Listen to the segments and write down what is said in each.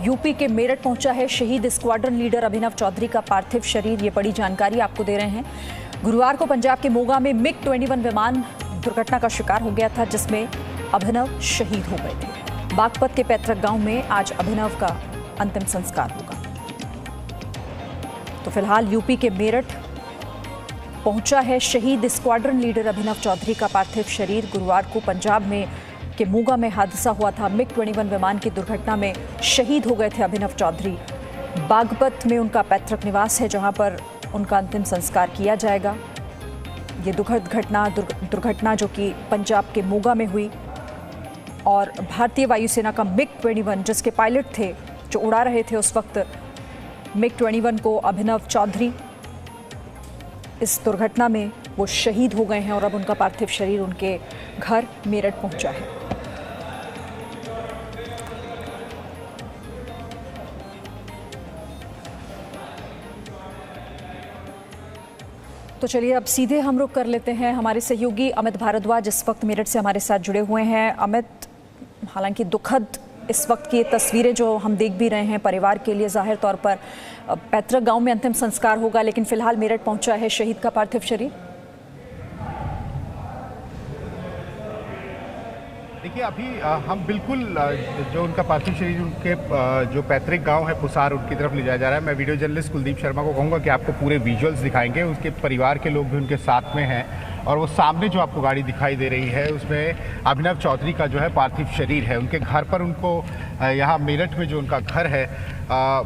UP के मेरठ पहुंचा है शहीद स्क्वाड्रन लीडर अभिनव चौधरी का पार्थिव शरीर। ये बड़ी जानकारी आपको दे रहे हैं। गुरुवार को पंजाब के मोगा में MiG-21 विमान दुर्घटना का शिकार हो गया था, जिसमें अभिनव शहीद हो गए थे। बागपत के पैतृक गांव में आज अभिनव का अंतिम संस्कार होगा। तो फिलहाल यूपी के मेरठ पहुंचा है शहीद स्क्वाड्रन लीडर अभिनव चौधरी का पार्थिव शरीर। गुरुवार को पंजाब में के मोगा में हादसा हुआ था। MiG-21 विमान की दुर्घटना में शहीद हो गए थे अभिनव चौधरी। बागपत में उनका पैतृक निवास है, जहां पर उनका अंतिम संस्कार किया जाएगा। ये दुखद दुर्घटना जो कि पंजाब के मोगा में हुई और भारतीय वायुसेना का MiG-21 जिसके पायलट थे, जो उड़ा रहे थे उस वक्त MiG-21 को, अभिनव चौधरी, इस दुर्घटना में वो शहीद हो गए हैं और अब उनका पार्थिव शरीर उनके घर मेरठ पहुंचा है। तो चलिए अब सीधे हम रुख कर लेते हैं। हमारे सहयोगी अमित भारद्वाज इस वक्त मेरठ से हमारे साथ जुड़े हुए हैं। अमित, हालांकि दुखद इस वक्त की तस्वीरें जो हम देख भी रहे हैं, परिवार के लिए जाहिर तौर पर पैतृक गांव में अंतिम संस्कार होगा, लेकिन फिलहाल मेरठ पहुंचा है शहीद का पार्थिव शरीर। देखिए, अभी हम बिल्कुल जो उनका पार्थिव शरीर उनके जो पैतृक गांव है पुसार, उनकी तरफ ले जाया जा रहा है। मैं वीडियो जर्नलिस्ट कुलदीप शर्मा को कहूँगा कि आपको पूरे विजुअल्स दिखाएंगे। उसके परिवार के लोग भी उनके साथ में हैं और वो सामने जो आपको गाड़ी दिखाई दे रही है उसमें अभिनव चौधरी का जो है पार्थिव शरीर है। उनके घर पर उनको यहाँ मेरठ में जो उनका घर है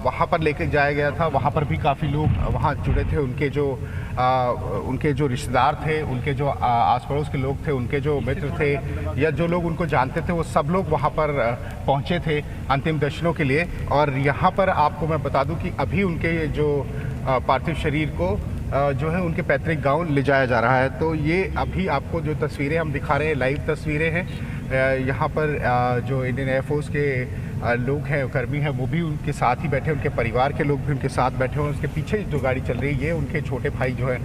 वहाँ पर लेकर जाया गया था। वहाँ पर भी काफ़ी लोग वहाँ जुड़े थे। उनके जो रिश्तेदार थे, उनके जो आस पड़ोस के लोग थे, उनके जो मित्र थे या जो लोग उनको जानते थे, वो सब लोग वहाँ पर पहुँचे थे अंतिम दर्शनों के लिए। और यहाँ पर आपको मैं बता दूँ कि अभी उनके जो पार्थिव शरीर को जो है उनके पैतृक गांव ले जाया जा रहा है। तो ये अभी आपको जो तस्वीरें हम दिखा रहे हैं, लाइव तस्वीरें हैं। यहाँ पर जो इंडियन एयरफोर्स के लोग हैं, कर्मी हैं, वो भी उनके साथ ही बैठे, उनके परिवार के लोग भी उनके साथ बैठे हुए हैं। उसके पीछे जो गाड़ी चल रही है, ये उनके छोटे भाई जो है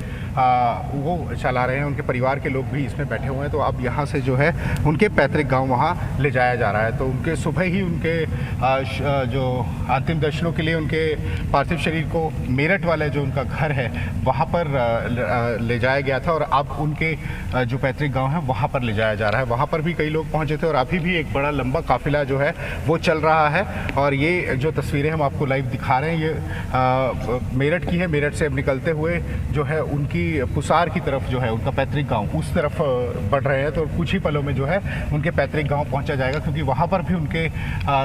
वो चला रहे हैं। उनके परिवार के लोग भी इसमें बैठे हुए हैं। तो अब यहाँ से जो है उनके पैतृक गांव वहाँ ले जाया जा रहा है। तो उनके सुबह ही उनके जो अंतिम दर्शनों के लिए उनके पार्थिव शरीर को मेरठ वाले जो उनका घर है वहाँ पर ले जाया गया था और अब उनके जो पैतृक गाँव है वहाँ पर ले जाया जा रहा है। वहाँ पर भी कई लोग पहुँचे थे और अभी भी एक बड़ा लंबा काफिला जो है वो चल रहा है। और ये जो तस्वीरें हम आपको लाइव दिखा रहे हैं, ये मेरठ की है। मेरठ से अब निकलते हुए जो है उनकी पुसार की तरफ जो है उनका पैतृक गांव, उस तरफ बढ़ रहे हैं। तो कुछ ही पलों में जो है उनके पैतृक गांव पहुंचा जाएगा, क्योंकि वहां पर भी उनके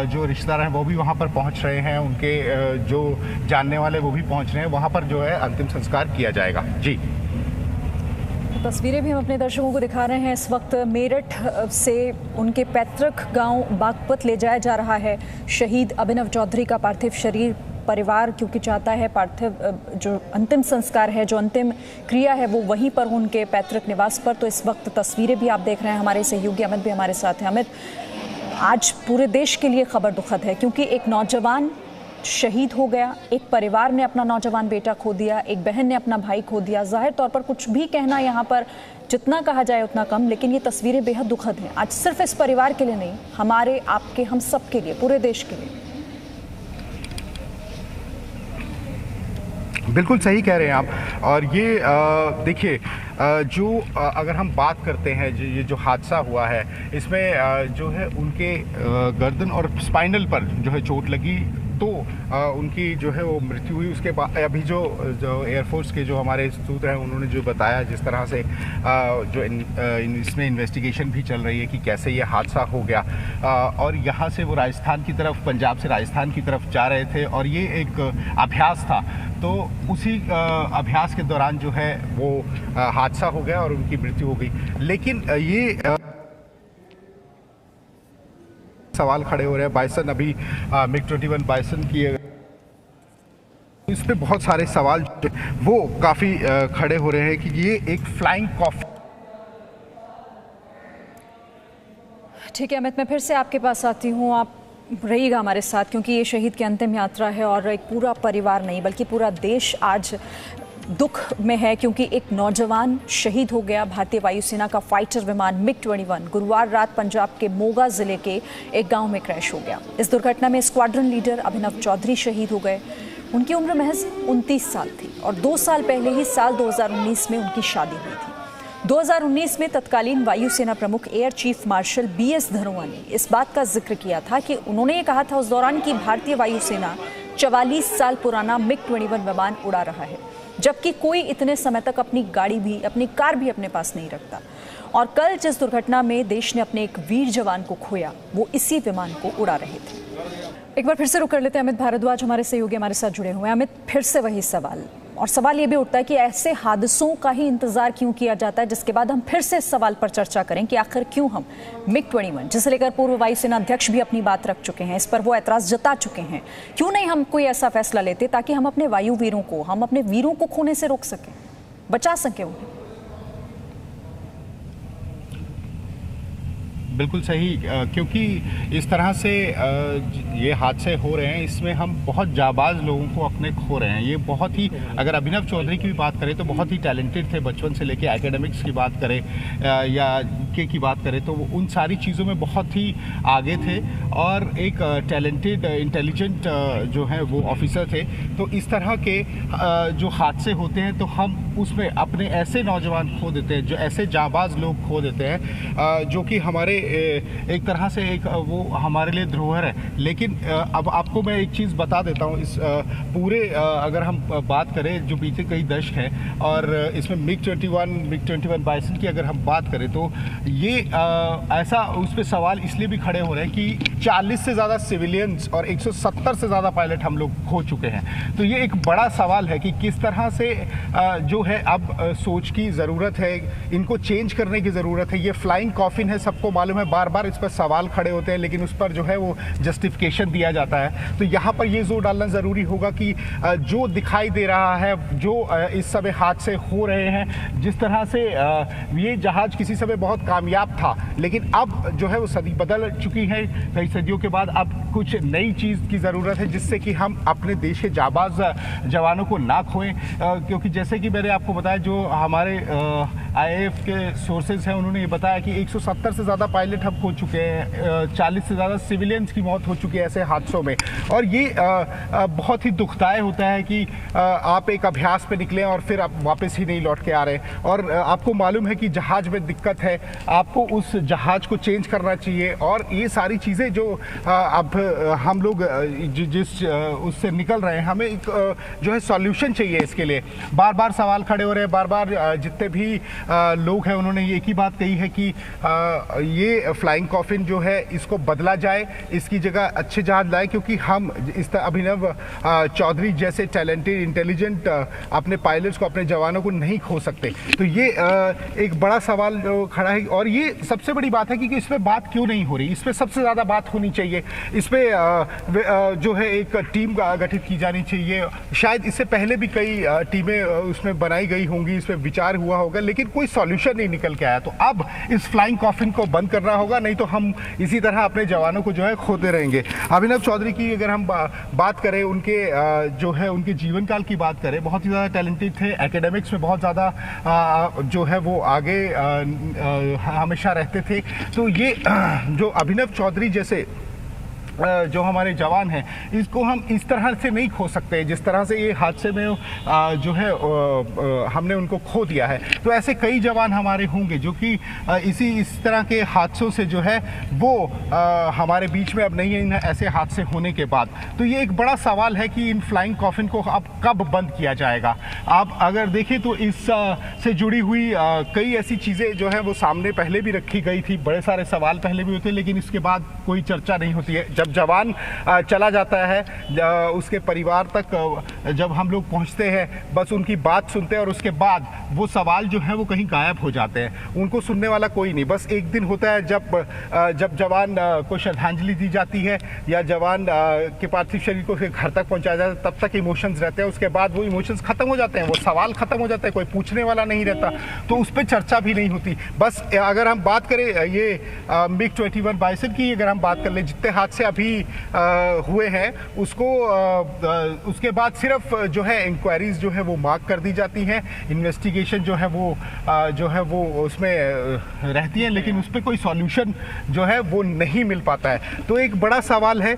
जो रिश्तेदार हैं वो भी वहां पर पहुंच रहे हैं। उनके जो जानने वाले वो भी पहुंच रहे हैं। वहां पर जो है अंतिम संस्कार किया जाएगा। जी, तस्वीरें भी हम अपने दर्शकों को दिखा रहे हैं। इस वक्त मेरठ से उनके पैतृक गांव बागपत ले जाया जा रहा है शहीद अभिनव चौधरी का पार्थिव शरीर। परिवार क्योंकि चाहता है पार्थिव जो अंतिम संस्कार है, जो अंतिम क्रिया है, वो वहीं पर हो, उनके पैतृक निवास पर। तो इस वक्त तस्वीरें भी आप देख रहे हैं। हमारे सहयोगी अमित भी हमारे साथ हैं। अमित, आज पूरे देश के लिए खबर दुखद है, क्योंकि एक नौजवान शहीद हो गया, एक परिवार ने अपना नौजवान बेटा खो दिया, एक बहन ने अपना भाई खो दिया। जाहिर तौर पर कुछ भी कहना यहाँ पर जितना कहा जाए उतना कम, लेकिन ये तस्वीरें बेहद दुखद हैं। आज सिर्फ इस परिवार के लिए नहीं, हमारे, आपके, हम सब के लिए, पूरे देश के लिए। बिल्कुल सही कह रहे हैं आप। और ये देखिए, जो अगर हम बात करते हैं, ये जो हादसा हुआ है, इसमें जो है उनके गर्दन और स्पाइनल पर जो है चोट लगी, तो उनकी जो है वो मृत्यु हुई। उसके बाद अभी जो एयरफोर्स के जो हमारे सूत्र हैं उन्होंने जो बताया, जिस तरह से जो इसमें इन्वेस्टिगेशन भी चल रही है कि कैसे ये हादसा हो गया। और यहाँ से वो राजस्थान की तरफ, पंजाब से राजस्थान की तरफ जा रहे थे और ये एक अभ्यास था। तो उसी अभ्यास के दौरान जो है वो हादसा हो गया और उनकी मृत्यु हो गई। लेकिन ये सवाल खड़े हो रहे हैं। बाइसन, अभी MiG-21 बाइसन की इस पे बहुत सारे सवाल वो काफ़ी खड़े हो रहे हैं कि ये एक फ्लाइंग कॉफी। ठीक है अमित, मैं फिर से आपके पास आती हूँ। आप रहिएगा हमारे साथ, क्योंकि ये शहीद की अंतिम यात्रा है और एक पूरा परिवार नहीं बल्कि पूरा देश आज दुख में है क्योंकि एक नौजवान शहीद हो गया। भारतीय वायुसेना का फाइटर विमान MiG-21 गुरुवार रात पंजाब के मोगा जिले के एक गांव में क्रैश हो गया। इस दुर्घटना में स्क्वाड्रन लीडर अभिनव चौधरी शहीद हो गए। उनकी उम्र महज 29 साल थी और 2 साल पहले ही साल 2019 में उनकी शादी हुई थी। 2019 में तत्कालीन वायुसेना प्रमुख air chief marshal BS Dhanoa ने इस बात का जिक्र किया था कि उन्होंने ये कहा था उस दौरान कि भारतीय वायुसेना 44 साल पुराना MiG-21 विमान उड़ा रहा है, जबकि कोई इतने समय तक अपनी कार भी अपने पास नहीं रखता। और कल जिस दुर्घटना में देश ने अपने एक वीर जवान को खोया, वो इसी विमान को उड़ा रहे थे। एक बार फिर से रुक कर लेते हैं। अमित भारद्वाज हमारे सहयोगी हमारे साथ जुड़े हुए हैं। अमित, फिर से वही सवाल, और सवाल ये भी उठता है कि ऐसे हादसों का ही इंतजार क्यों किया जाता है, जिसके बाद हम फिर से इस सवाल पर चर्चा करें कि आखिर क्यों हम MiG-21, जिसे लेकर पूर्व वायुसेना अध्यक्ष भी अपनी बात रख चुके हैं, इस पर वो ऐतराज जता चुके हैं, क्यों नहीं हम कोई ऐसा फैसला लेते ताकि हम अपने वायु वीरों को, हम अपने वीरों को खोने से रोक सकें, बचा सकें उन्हें। बिल्कुल सही, क्योंकि इस तरह से ये हादसे हो रहे हैं, इसमें हम बहुत जाबाज लोगों को अपने खो रहे हैं। ये बहुत ही, अगर अभिनव चौधरी की भी बात करें तो बहुत ही टैलेंटेड थे, बचपन से लेके एकेडमिक्स की बात करें या की बात करें तो वो उन सारी चीज़ों में बहुत ही आगे थे और एक टैलेंटेड इंटेलिजेंट जो है वो ऑफिसर थे। तो इस तरह के जो हादसे होते हैं तो हम उसमें अपने ऐसे नौजवान खो देते हैं, जो ऐसे जाबाज लोग खो देते हैं, जो कि हमारे एक तरह से एक वो हमारे लिए धरोहर है। लेकिन अब आपको मैं एक चीज़ बता देता हूँ, इस पूरे अगर हम बात करें जो बीते कई दशक हैं और इसमें MiG-21 बाइसन की अगर हम बात करें तो ये ऐसा उस पर सवाल इसलिए भी खड़े हो रहे हैं कि 40 से ज़्यादा सिविलियंस और 170 से ज़्यादा पायलट हम लोग खो चुके हैं। तो ये एक बड़ा सवाल है कि किस तरह से जो है अब सोच की ज़रूरत है, इनको चेंज करने की ज़रूरत है। ये फ्लाइंग कॉफिन है, सबको मालूम है, बार बार इस पर सवाल खड़े होते हैं, लेकिन उस पर जो है वो जस्टिफिकेशन दिया जाता है। तो यहाँ पर ये जोर डालना ज़रूरी होगा कि जो दिखाई दे रहा है, जो इस समय हादसे हो रहे हैं, जिस तरह से ये जहाज़ किसी समय बहुत कामयाब था, लेकिन अब जो है वो सदी बदल चुकी है, कई सदियों के बाद अब कुछ नई चीज़ की ज़रूरत है जिससे कि हम अपने देश के जाबाज जवानों को ना खोएं। क्योंकि जैसे कि मैंने आपको बताया, जो हमारे IAF के सोर्सेज हैं उन्होंने ये बताया कि 170 से ज़्यादा पायलट अब खो चुके हैं, 40 से ज़्यादा सिविलियंस की मौत हो चुकी है ऐसे हादसों में। और ये बहुत ही दुखदायी होता है कि आप एक अभ्यास पे निकले और फिर आप वापस ही नहीं लौट के आ रहे, और आपको मालूम है कि जहाज़ में दिक्कत है, आपको उस जहाज़ को चेंज करना चाहिए। और ये सारी चीज़ें जो अब हम लोग जिस उससे निकल रहे हैं, हमें एक जो है सॉल्यूशन चाहिए इसके लिए। बार बार सवाल खड़े हो रहे हैं, बार बार जितने भी लोग हैं उन्होंने एक ही बात कही है कि ये फ्लाइंग कॉफिन जो है इसको बदला जाए, इसकी जगह अच्छे जहाज लाए, क्योंकि हम इस अभिनव चौधरी जैसे टैलेंटेड इंटेलिजेंट अपने पायलट्स को, अपने जवानों को नहीं खो सकते। तो ये एक बड़ा सवाल जो खड़ा है, और ये सबसे बड़ी बात है कि इस पर बात क्यों नहीं हो रही। इस पर सबसे ज़्यादा बात होनी चाहिए, इस पर जो है एक टीम गठित की जानी चाहिए। शायद इससे पहले भी कई टीमें उसमें बनाई गई होंगी, इस पर विचार हुआ होगा, लेकिन कोई सॉल्यूशन नहीं निकल के आया। तो अब इस फ्लाइंग कॉफिन को बंद करना होगा, नहीं तो हम इसी तरह अपने जवानों को जो है खोते रहेंगे। अभिनव चौधरी की अगर हम बात करें, उनके जो है उनके जीवन काल की बात करें, बहुत ही ज़्यादा टैलेंटेड थे, एकेडमिक्स में बहुत ज़्यादा जो है वो आगे हमेशा रहते थे। तो ये जो अभिनव चौधरी जैसे जो हमारे जवान हैं, इसको हम इस तरह से नहीं खो सकते जिस तरह से ये हादसे में जो है हमने उनको खो दिया है। तो ऐसे कई जवान हमारे होंगे जो कि इस तरह के हादसों से जो है वो हमारे बीच में अब नहीं है, ऐसे हादसे होने के बाद। तो ये एक बड़ा सवाल है कि इन फ्लाइंग कॉफिन को अब कब बंद किया जाएगा। आप अगर देखें तो इस से जुड़ी हुई कई ऐसी चीज़ें जो है वो सामने पहले भी रखी गई थी, बड़े सारे सवाल पहले भी होते, लेकिन इसके बाद कोई चर्चा नहीं होती है। जब जवान चला जाता है, उसके परिवार तक जब हम लोग पहुंचते हैं, बस उनकी बात सुनते हैं और उसके बाद वो सवाल जो है वो कहीं गायब हो जाते हैं, उनको सुनने वाला कोई नहीं। बस एक दिन होता है जब जवान को श्रद्धांजलि दी जाती है या जवान के पार्थिव शरीर को घर तक पहुंचाया जाता है, तब तक इमोशंस रहते हैं, उसके बाद वो इमोशंस खत्म हो जाते हैं, वो सवाल खत्म हो जाते हैं, कोई पूछने वाला नहीं रहता, तो उस पर चर्चा भी नहीं होती। बस अगर हम बात करें ये MiG-21 बाइसन की, अगर हम बात कर ले, जितने हादसे अभी हुए हैं उसको उसके बाद सिर्फ जो है इंक्वायरीज जो है वो मार्क कर दी जाती हैं, इन्वेस्टिगेशन जो है वो उसमें रहती है, लेकिन उस पर कोई सॉल्यूशन जो है वो नहीं मिल पाता है। तो एक बड़ा सवाल है,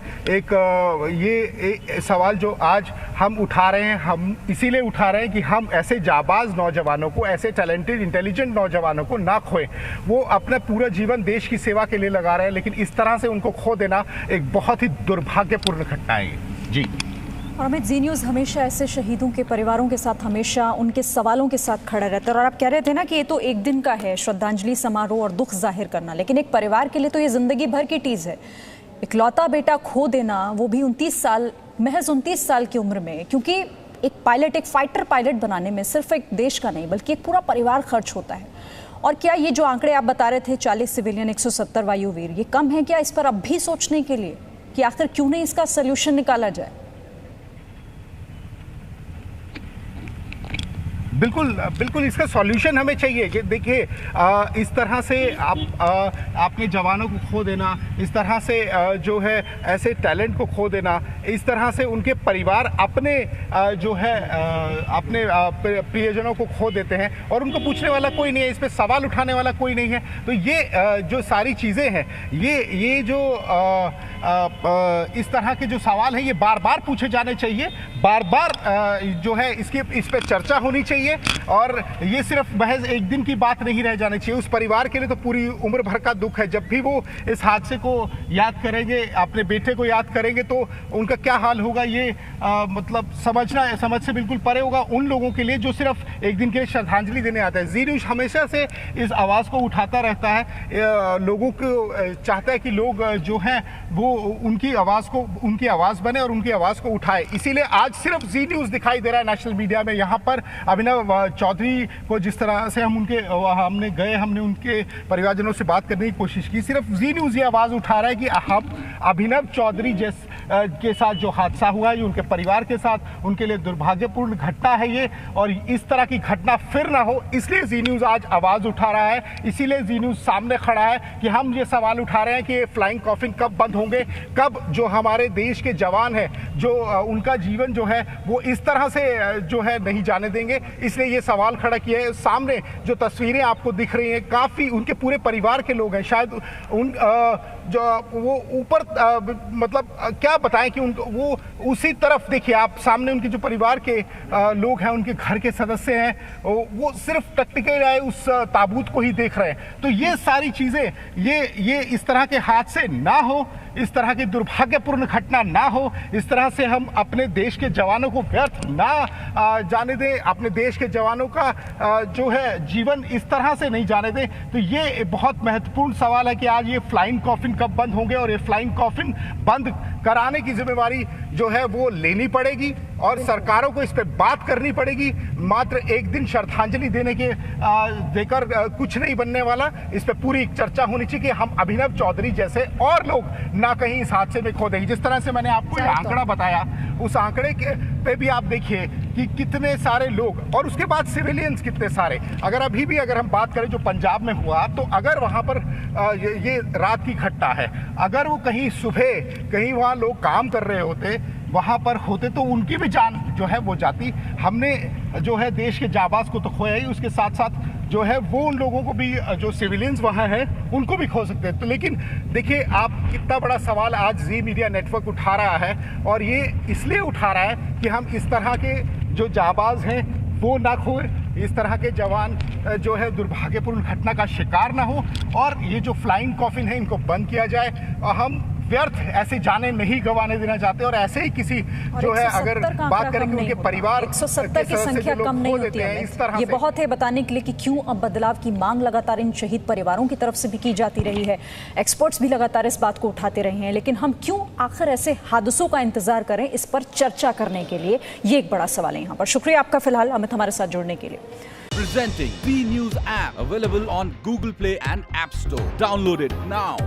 ये सवाल जो आज हम उठा रहे हैं, हम इसीलिए उठा रहे हैं कि हम ऐसे जाबाज नौजवानों को, ऐसे टैलेंटेड इंटेलिजेंट नौजवानों को ना खोएं। वो अपना पूरा जीवन देश की सेवा के लिए लगा रहे हैं, लेकिन इस तरह से उनको खो देना एक बहुत ही दुर्भाग्यपूर्ण घटना है जी। और अमित, जी न्यूज़ हमेशा ऐसे शहीदों के परिवारों के साथ, हमेशा उनके सवालों के साथ खड़ा रहता है। और आप कह रहे थे ना कि ये तो एक दिन का है श्रद्धांजलि समारोह और दुख जाहिर करना, लेकिन एक परिवार के लिए तो ये जिंदगी भर की चीज़ है। इकलौता बेटा खो देना, वो भी 29 साल की उम्र में, क्योंकि एक पायलट, एक फाइटर पायलट बनाने में सिर्फ एक देश का नहीं बल्कि एक पूरा परिवार खर्च होता है। और क्या ये जो आंकड़े आप बता रहे थे, 40 सिविलियन 170 वायुवीर, ये कम है क्या इस पर अब भी सोचने के लिए कि आखिर क्यों नहीं इसका सोल्यूशन निकाला जाए? बिल्कुल इसका सॉल्यूशन हमें चाहिए कि देखिए इस तरह से आपने जवानों को खो देना, इस तरह से जो है ऐसे टैलेंट को खो देना, इस तरह से उनके परिवार अपने जो है अपने प्रियजनों को खो देते हैं और उनको पूछने वाला कोई नहीं है, इस पर सवाल उठाने वाला कोई नहीं है। तो ये जो सारी चीज़ें हैं, ये जो इस तरह के जो सवाल हैं, ये बार बार पूछे जाने चाहिए, बार बार जो है इस पर चर्चा होनी चाहिए। और ये सिर्फ महज एक दिन की बात नहीं रह जानी चाहिए। उस परिवार के लिए तो पूरी उम्र भर का दुख है। जब भी वो इस हादसे को याद करेंगे, अपने बेटे को याद करेंगे, तो उनका क्या हाल होगा, ये मतलब समझ से बिल्कुल परे होगा उन लोगों के लिए जो सिर्फ एक दिन के लिए श्रद्धांजलि देने आते हैं। जी न्यूज़ हमेशा से इस आवाज़ को उठाता रहता है, लोगों को चाहता है कि लोग जो हैं वो उनकी आवाज़ बने और उनकी आवाज़ को उठाए। इसीलिए आज सिर्फ जी न्यूज़ दिखाई दे रहा है नेशनल मीडिया में। यहाँ पर अभिनव चौधरी को जिस तरह से हमने उनके परिवारजनों से बात करने की कोशिश की, सिर्फ जी न्यूज़ ये आवाज़ उठा रहा है कि हम अभिनव चौधरी के साथ जो हादसा हुआ है, ये उनके परिवार के साथ उनके लिए दुर्भाग्यपूर्ण घटना है ये, और इस तरह की घटना फिर ना हो, इसलिए जी न्यूज़ आज आवाज़ उठा रहा है। इसीलिए जी न्यूज़ सामने खड़ा है कि हम ये सवाल उठा रहे हैं कि फ्लाइंग कॉफिन कब बंद होंगे, कब जो हमारे देश के जवान हैं, जो उनका जीवन जो है वो इस तरह से जो है नहीं जाने देंगे। इसलिए ये सवाल खड़ा किया है। सामने जो तस्वीरें आपको दिख रही हैं, काफ़ी उनके पूरे परिवार के लोग हैं, शायद उन जो वो ऊपर मतलब क्या बताएं कि वो उसी तरफ देखिए, आप सामने उनके जो परिवार के लोग हैं, उनके घर के सदस्य हैं, वो सिर्फ टकटके आए उस ताबूत को ही देख रहे हैं। तो ये सारी चीज़ें, ये इस तरह के हादसे ना हो, इस तरह की दुर्भाग्यपूर्ण घटना ना हो, इस तरह से हम अपने देश के जवानों को व्यर्थ ना जाने दें, अपने देश के जवानों का जो है जीवन इस तरह से नहीं जाने दें। तो ये बहुत महत्वपूर्ण सवाल है कि आज ये फ्लाइंग कॉफिन कब बंद होंगे, और ये फ्लाइंग कॉफिन बंद कराने की जिम्मेवारी जो है वो लेनी पड़ेगी और सरकारों को इस पे बात करनी पड़ेगी। मात्र एक दिन श्रद्धांजलि देकर कुछ नहीं बनने वाला, इस पे पूरी चर्चा होनी चाहिए कि हम अभिनव चौधरी जैसे और लोग ना कहीं इस हादसे में खो देंगे। जिस तरह से मैंने आपको एक आंकड़ा बताया, उस आंकड़े पे भी आप देखिए कि कितने सारे लोग, और उसके बाद सिविलियंस कितने सारे। अगर हम बात करें जो पंजाब में हुआ, तो अगर वहाँ पर ये रात की घटना है, अगर वो कहीं सुबह कहीं वहाँ लोग काम कर रहे होते, वहाँ पर होते, तो उनकी भी जान जो है वो जाती। हमने जो है देश के जाबाज को तो खोया ही, उसके साथ साथ जो है वो उन लोगों को भी, जो सिविलियंस वहाँ हैं, उनको भी खो सकते हैं। तो लेकिन देखिए आप, कितना बड़ा सवाल आज जी मीडिया नेटवर्क उठा रहा है, और ये इसलिए उठा रहा है कि हम इस तरह के जो जाबाज हैं वो ना खोए, इस तरह के जवान जो है दुर्भाग्यपूर्ण घटना का शिकार ना हो, और ये जो फ्लाइंग कॉफिन है इनको बंद किया जाए। हम व्यर्थ ऐसे जाने नहीं गंवाने देना चाहते, और ऐसे ही किसी जो है अगर बात करें कि उनके परिवार 170 की संख्या कम नहीं होती है। इस तरह ये बहुत है बताने के लिए कि क्यों अब बदलाव की मांग लगातार इन शहीद परिवारों की तरफ से भी की जाती रही है। एक्सपर्ट्स भी लगातार इस बात को उठाते रहे हैं, लेकिन हम क्यों आखिर ऐसे हादसों का इंतजार करें, इस पर चर्चा करने के लिए ये एक बड़ा सवाल है यहाँ पर। शुक्रिया आपका फिलहाल अमित हमारे साथ जुड़ने के लिए। Presenting B News app, available on Google Play and App Store. Download it now.